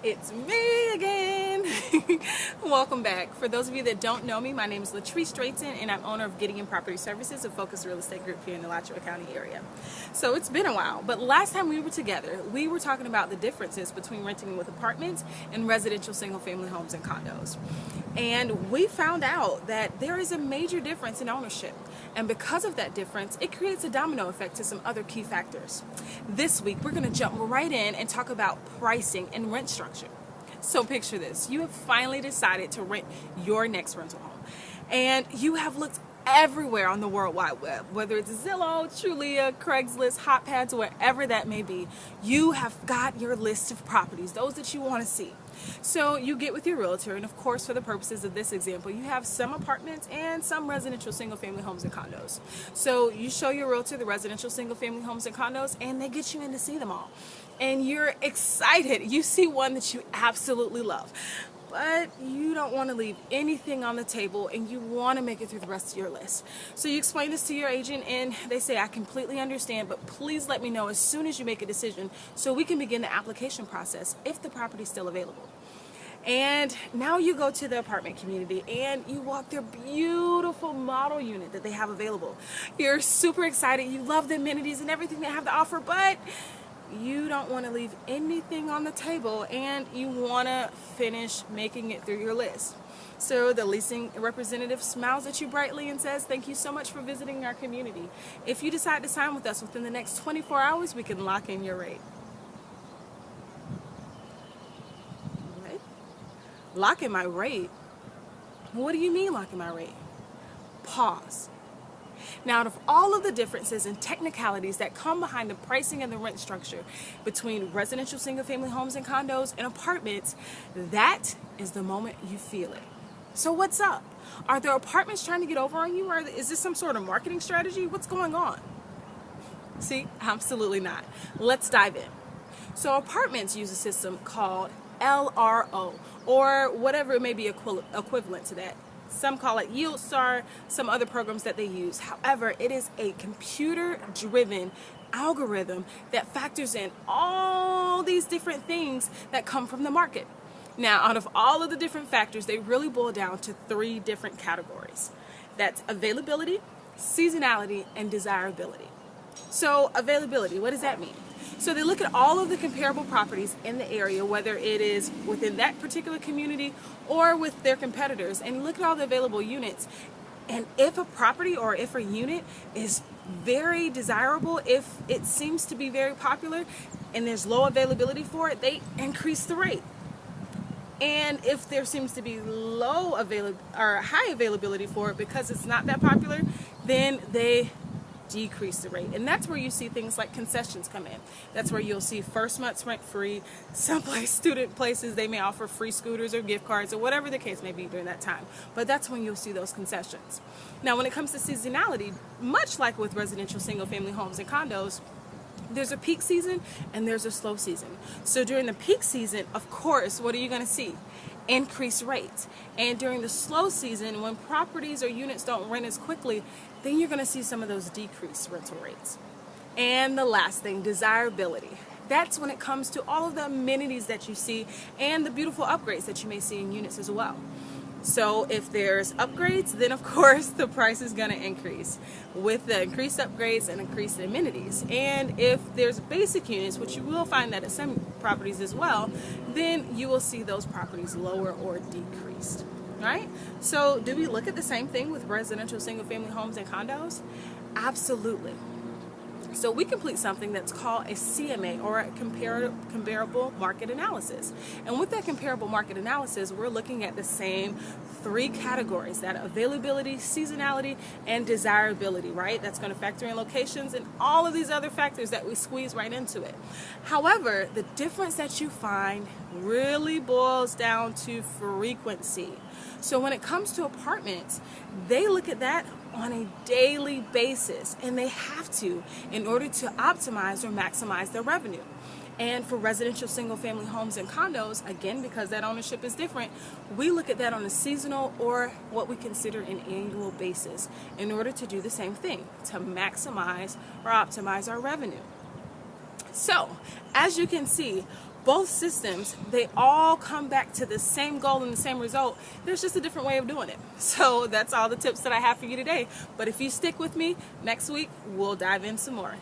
It's me again. Welcome back. For those of you that don't know me, my name is Latrice Drayton, and I'm owner of Gideon Property Services, a focused real estate group here in the Latrice County area. So it's been a while, but last time we were together, we were talking about the differences between renting with apartments and residential single-family homes and condos. And we found out that there is a major difference in ownership. And because of that difference, it creates a domino effect to some other key factors. This week, we're going to jump right in and talk about pricing and rent structure. So picture this. You have finally decided to rent your next rental home. And you have looked everywhere on the World Wide Web, whether it's Zillow, Trulia, Craigslist, HotPads, wherever that may be. You have got your list of properties, those that you want to see. So you get with your realtor, and of course, for the purposes of this example, you have some apartments and some residential single-family homes and condos. So you show your realtor the residential single-family homes and condos, and they get you in to see them all. And you're excited. You see one that you absolutely love. But you don't want to leave anything on the table, and you want to make it through the rest of your list. So you explain this to your agent, and they say, I completely understand, but please let me know as soon as you make a decision so we can begin the application process if the property is still available. And now you go to the apartment community and you walk their beautiful model unit that they have available. You're super excited. You love the amenities and everything they have to offer, but you don't want to leave anything on the table, and you want to finish making it through your list. So the leasing representative smiles at you brightly and says, thank you so much for visiting our community. If you decide to sign with us within the next 24 hours, we can lock in your rate. What? Lock in my rate? What do you mean lock in my rate? Pause. Now, out of all of the differences and technicalities that come behind the pricing and the rent structure between residential single-family homes and condos and apartments, that is the moment you feel it. So what's up? Are the apartments trying to get over on you, or is this some sort of marketing strategy? What's going on? See, absolutely not. Let's dive in. So apartments use a system called LRO, or whatever it may be equivalent to that. Some call it YieldStar, some other programs that they use. However, it is a computer-driven algorithm that factors in all these different things that come from the market. Now, out of all of the different factors, they really boil down to three different categories. That's availability, seasonality, and desirability. So availability, what does that mean? So they look at all of the comparable properties in the area, whether it is within that particular community or with their competitors, and look at all the available units. And if a property or if a unit is very desirable, if it seems to be very popular and there's low availability for it, they increase the rate. And if there seems to be high availability for it because it's not that popular, then they decrease the rate. And that's where you see things like concessions come in. That's where you'll see first month's rent free. Some student places, they may offer free scooters or gift cards or whatever the case may be during that time. But that's when you'll see those concessions. Now, when it comes to seasonality, much like with residential single-family homes and condos, there's a peak season and there's a slow season. So during the peak season, of course, what are you going to see? Increased rates. And during the slow season, when properties or units don't rent as quickly, then you're going to see some of those decreased rental rates. And the last thing, desirability. That's when it comes to all of the amenities that you see and the beautiful upgrades that you may see in units as well. So if there's upgrades, then of course the price is going to increase with the increased upgrades and increased amenities. And if there's basic units, which you will find that at some properties as well, then you will see those properties lower or decreased. Right? So do we look at the same thing with residential single-family homes and condos? Absolutely. So we complete something that's called a CMA, or a comparable market analysis. And with that comparable market analysis, we're looking at the same three categories: that availability, seasonality, and desirability, right? That's going to factor in locations and all of these other factors that we squeeze right into it. However, the difference that you find really boils down to frequency. So when it comes to apartments, they look at that on a daily basis, and they have to in order to optimize or maximize their revenue. And for residential single-family homes and condos, again, because that ownership is different, we look at that on a seasonal or what we consider an annual basis in order to do the same thing, to maximize or optimize our revenue. So, as you can see, both systems, they all come back to the same goal and the same result. There's just a different way of doing it. So that's all the tips that I have for you today. But if you stick with me, next week we'll dive in some more.